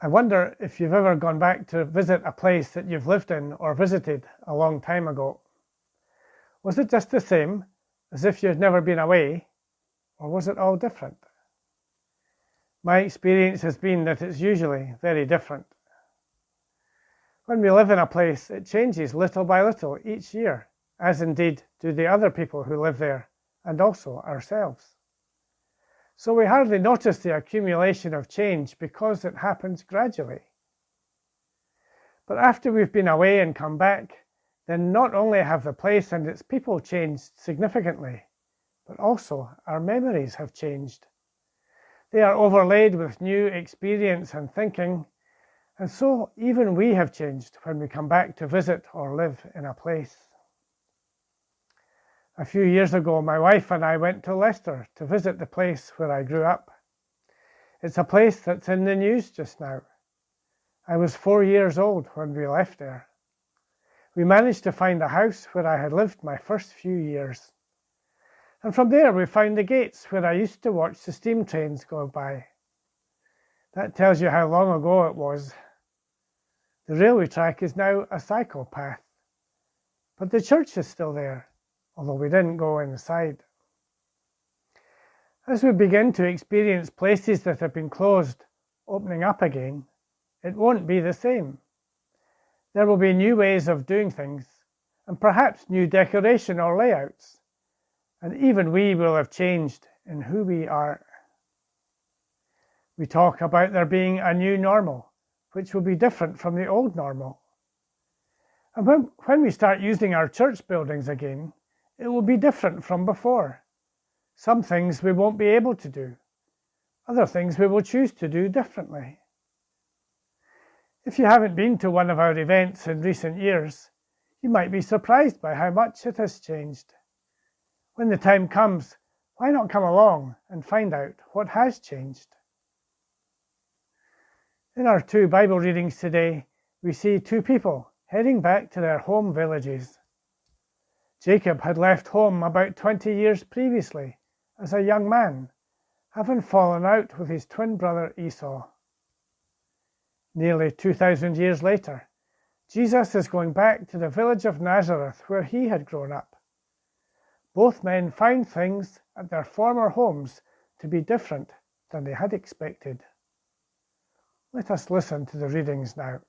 I wonder if you've ever gone back to visit a place that you've lived in or visited a long time ago. Was it just the same, as if you'd never been away, or was it all different? My experience has been that it's usually very different. When we live in a place, it changes little by little each year, as indeed do the other people who live there, and also ourselves. So we hardly notice the accumulation of change because it happens gradually. But after we've been away and come back, then not only have the place and its people changed significantly, but also our memories have changed. They are overlaid with new experience and thinking, and so even we have changed when we come back to visit or live in a place. A few years ago, my wife and I went to Leicester to visit the place where I grew up. It's a place that's in the news just now. I was 4 years old when we left there. We managed to find a house where I had lived my first few years. And from there we found the gates where I used to watch the steam trains go by. That tells you how long ago it was. The railway track is now a cycle path, but the church is still there, although we didn't go inside. As we begin to experience places that have been closed opening up again, it won't be the same. There will be new ways of doing things, and perhaps new decoration or layouts, and even we will have changed in who we are. We talk about there being a new normal, which will be different from the old normal. And when we start using our church buildings again, it will be different from before. Some things we won't be able to do. Other things we will choose to do differently. If you haven't been to one of our events in recent years, you might be surprised by how much it has changed. When the time comes, why not come along and find out what has changed? In our 2 Bible readings today, we see 2 people heading back to their home villages. Jacob had left home about 20 years previously as a young man, having fallen out with his twin brother Esau. Nearly 2,000 years later, Jesus is going back to the village of Nazareth where he had grown up. Both men found things at their former homes to be different than they had expected. Let us listen to the readings now.